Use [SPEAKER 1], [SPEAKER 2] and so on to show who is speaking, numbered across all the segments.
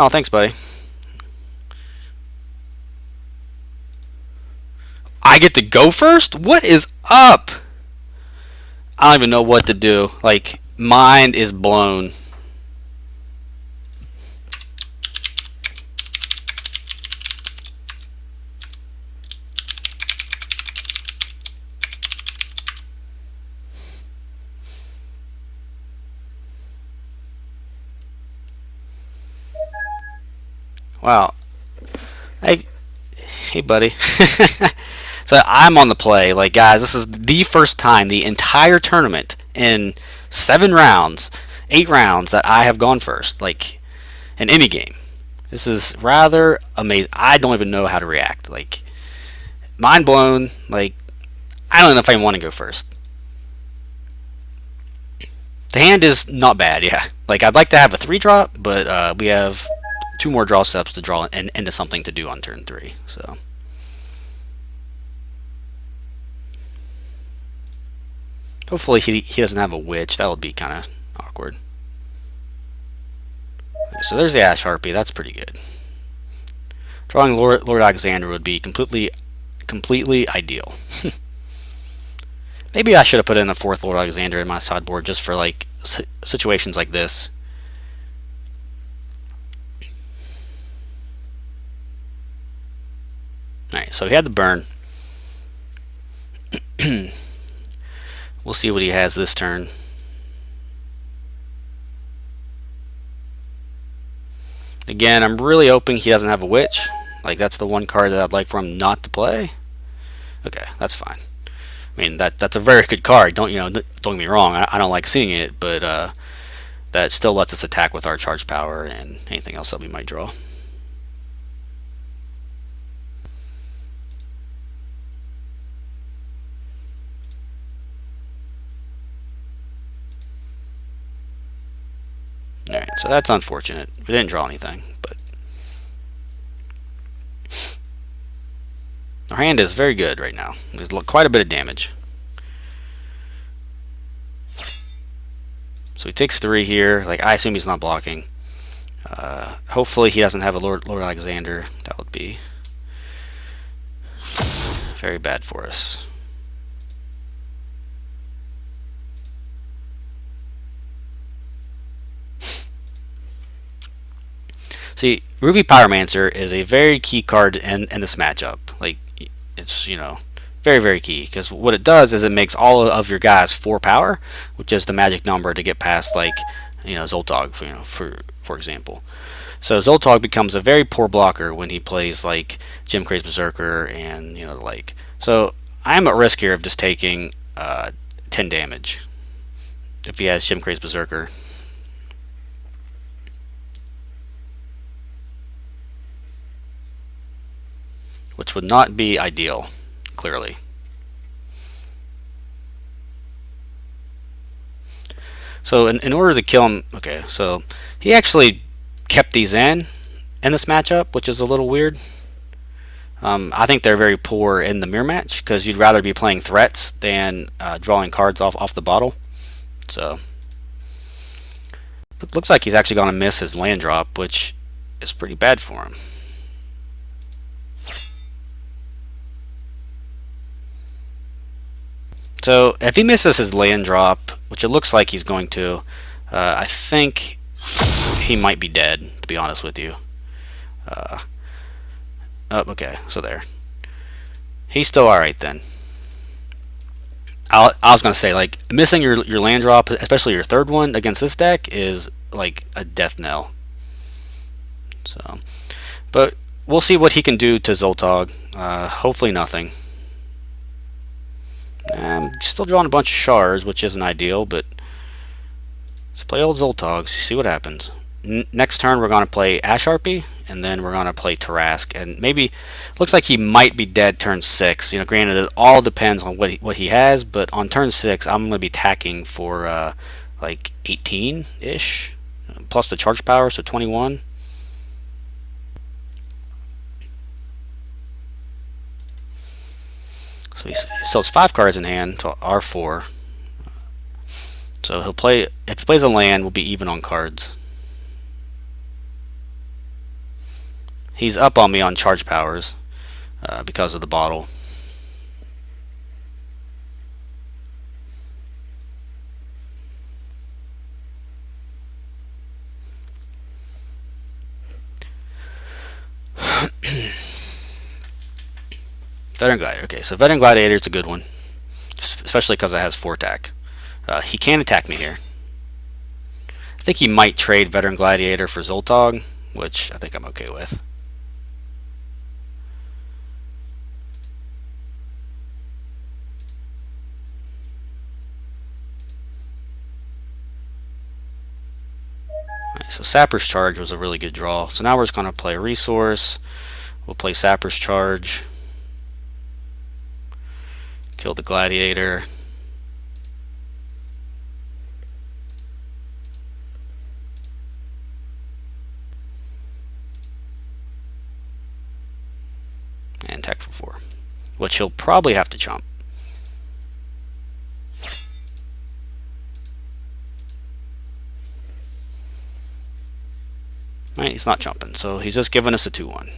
[SPEAKER 1] Oh, thanks, buddy. I get to go first? What is up? I don't even know what to do. Like, mind is blown. Wow. Hey, hey, buddy. So I'm on the play. Like, guys, this is the first time the entire tournament in 7 rounds, 8 rounds that I have gone first. Like, in any game. This is rather amazing. I don't even know how to react. Like, mind blown. Like, I don't know if I want to go first. The hand is not bad, yeah. Like, I'd like to have a 3 drop, but we have 2 more draw steps to draw and into something to do on turn 3. So, hopefully he doesn't have a witch. That would be kind of awkward. Okay, so there's the Ash Harpy. That's pretty good. Drawing Lord Alexander would be completely ideal. Maybe I should have put in a 4th Lord Alexander in my sideboard just for like situations like this. Alright, so he had the burn. We'll see what he has this turn. Again, I'm really hoping he doesn't have a witch. Like, that's the one card that I'd like for him not to play. Okay, that's fine. I mean, that's a very good card. Don't get me wrong. I don't like seeing it, but that still lets us attack with our charge power and anything else that we might draw. Alright, so that's unfortunate. We didn't draw anything, but our hand is very good right now. There's quite a bit of damage. So he takes 3 here. Like, I assume he's not blocking. Hopefully he doesn't have a Lord Alexander. That would be very bad for us. See, Ruby Pyromancer is a very key card in this matchup. Like, it's, very, very key. Because what it does is it makes all of your guys 4 power, which is the magic number to get past, like, Zoltog, for example. So Zoltog becomes a very poor blocker when he plays, like, Jim Craze Berserker and, the like. So I'm at risk here of just taking 10 damage if he has Jim Craze Berserker. Which would not be ideal, clearly. So in order to kill him, okay, so he actually kept these in this matchup, which is a little weird. I think they're very poor in the mirror match because you'd rather be playing threats than drawing cards off the bottle. So it looks like he's actually going to miss his land drop, which is pretty bad for him. So if he misses his land drop, which it looks like he's going to, I think he might be dead, to be honest with you. Oh, okay, so there. He's still alright then. I was going to say, like, missing your land drop, especially your 3rd one against this deck, is like a death knell. So, but we'll see what he can do to Zoltog. Hopefully nothing. I'm still drawing a bunch of shards, which isn't ideal, but let's play old Zoltog, see what happens. Next turn we're going to play Ash Harpy, and then we're going to play Tarask, and maybe looks like he might be dead turn 6. Granted, it all depends on what he has, but on turn 6 I'm going to be tacking for like 18-ish, plus the charge power, so 21. So he still has 5 cards in hand to our 4. So he'll play, if he plays a land, we'll be even on cards. He's up on me on charge powers because of the bottle. Veteran Gladiator. Okay, so Veteran Gladiator is a good one, especially because it has 4 attack. He can attack me here. I think he might trade Veteran Gladiator for Zoltog, which I think I'm okay with. Alright, so Sapper's Charge was a really good draw. So now we're just going to play a resource. We'll play Sapper's Charge. Kill the Gladiator. And attack for 4. Which he'll probably have to jump. Alright, he's not jumping, so he's just giving us a 2-1.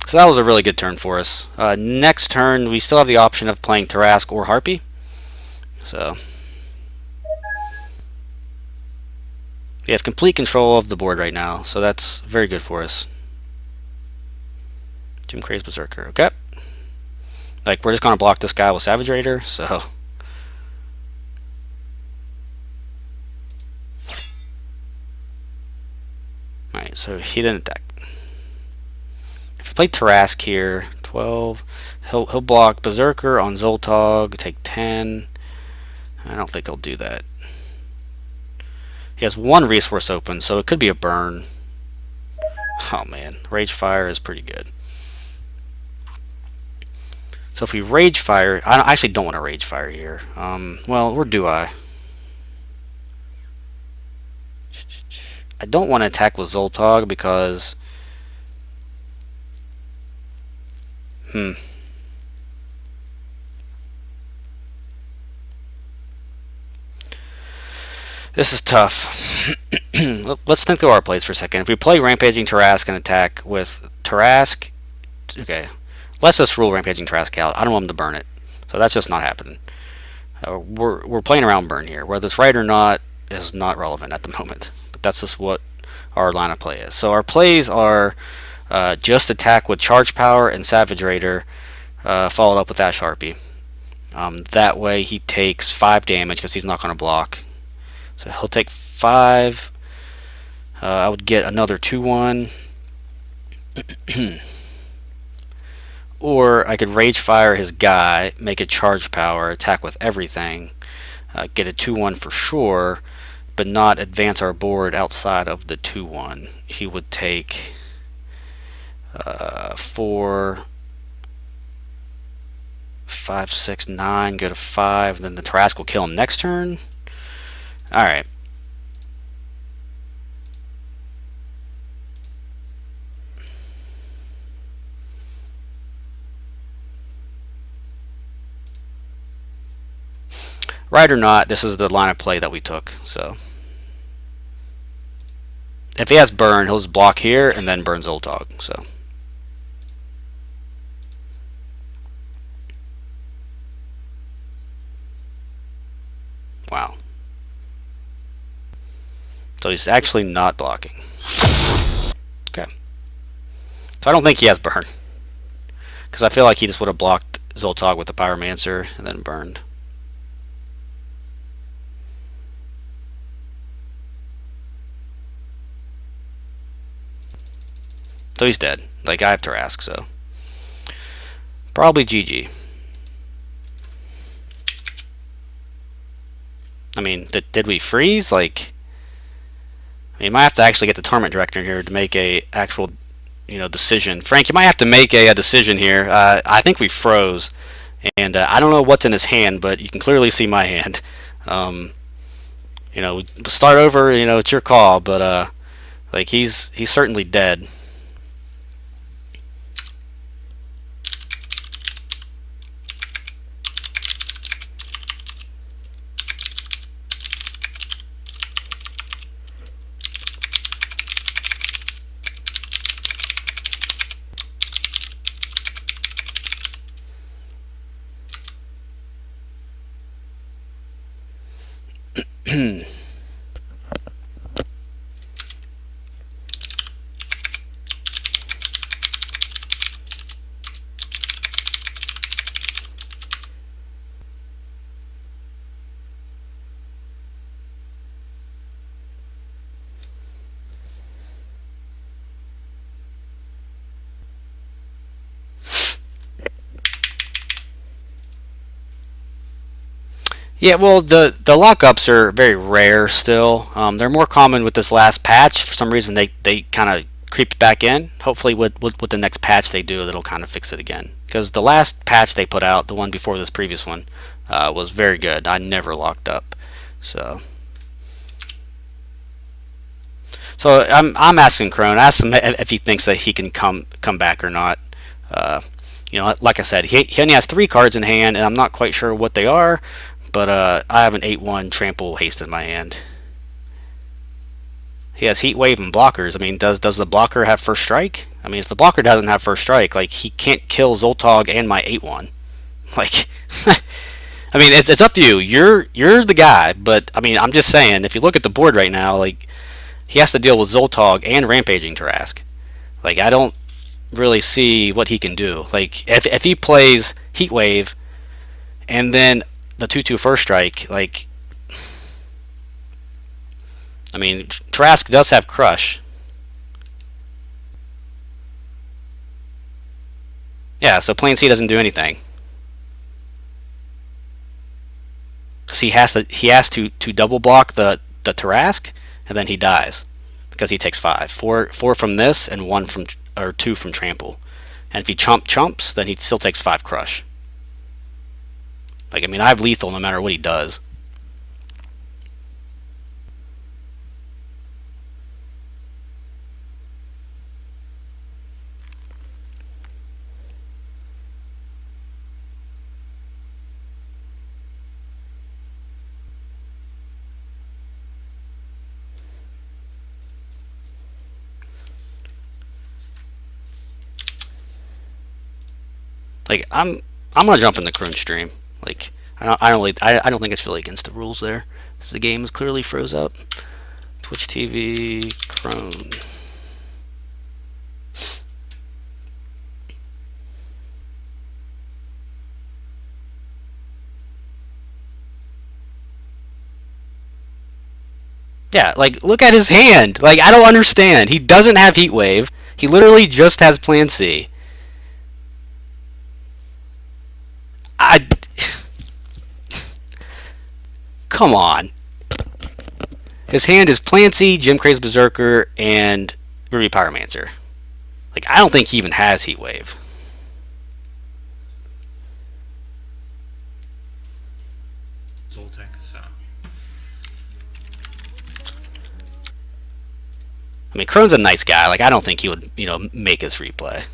[SPEAKER 1] So that was a really good turn for us. Next turn, we still have the option of playing Tarask or Harpy. So we have complete control of the board right now, so that's very good for us. Jim Craze Berserker, okay. Like, we're just going to block this guy with Savage Raider, so... Alright, so he didn't attack. If we play Tarask here, 12, he'll block Berserker on Zoltog, take 10. I don't think he'll do that. He has 1 resource open, so it could be a burn. Oh man, Rage Fire is pretty good. So if we Rage Fire, I actually don't want to Rage Fire here. Well, or do I? I don't want to attack with Zoltog because... This is tough. Let's think through our plays for a second. If we play Rampaging Tarask and attack with Tarask... Okay, let's just rule Rampaging Tarask out. I don't want him to burn it. So that's just not happening. We're playing around burn here. Whether it's right or not is not relevant at the moment. But that's just what our line of play is. So our plays are just attack with Charge Power and Savage Raider, followed up with Ash Harpy. That way he takes 5 damage because he's not going to block. So he'll take 5. I would get another 2-1. Or I could Rage Fire his guy, make a Charge Power, attack with everything, get a 2-1 for sure, but not advance our board outside of the 2-1. He would take 4, 5, 6, 9, go to 5, then the Tarask will kill him next turn. Alright. Right or not, this is the line of play that we took. So if he has burn, he'll just block here and then burn Zoltog. So wow. So he's actually not blocking. Okay. So I don't think he has burn, because I feel like he just would have blocked Zoltog with the Pyromancer and then burned. So he's dead. Like, I have Tarask, so probably GG. I mean, did we freeze? Like, I mean, you might have to actually get the tournament director here to make a actual, decision. Frank, you might have to make a decision here. I think we froze, and I don't know what's in his hand, but you can clearly see my hand. Start over. It's your call, but like he's certainly dead. Yeah, well, the lockups are very rare still. They're more common with this last patch. For some reason, they kind of creeped back in. Hopefully, with the next patch they do, that'll kind of fix it again. Because the last patch they put out, the one before this previous one, was very good. I never locked up. So, I'm asking Kroannl. Ask him if he thinks that he can come back or not. Uh, like I said, he only has 3 cards in hand, and I'm not quite sure what they are. But I have an 8/1 trample haste in my hand. He has heat wave and blockers. I mean, does the blocker have first strike? I mean, if the blocker doesn't have first strike, like he can't kill Zoltog and my 8/1. Like, I mean, it's up to you. You're the guy, but I mean, I'm just saying. If you look at the board right now, like he has to deal with Zoltog and rampaging Tarask. Like, I don't really see what he can do. Like, if he plays heat wave and then the 2/2 first strike, like, I mean, Trask does have crush. Yeah, so Plan C doesn't do anything. Because he has to double block the Tarask, and then he dies because he takes 5, 4 from this and 1 from, or 2 from trample. And if he chumps, then he still takes 5 crush. Like, I mean, I have lethal no matter what he does. Like, I'm gonna jump in the Kroannl stream. Like, I don't think it's really against the rules there, because the game is clearly froze up. Twitch TV Kroannl. Yeah, like, look at his hand. Like, I don't understand. He doesn't have Heat Wave. He literally just has Plan C. I Come on. His hand is Plan C, Jim Craze Berserker, and Ruby Pyromancer. Like, I don't think he even has Heat Wave. I mean, Kroannl's a nice guy. Like, I don't think he would, make his replay.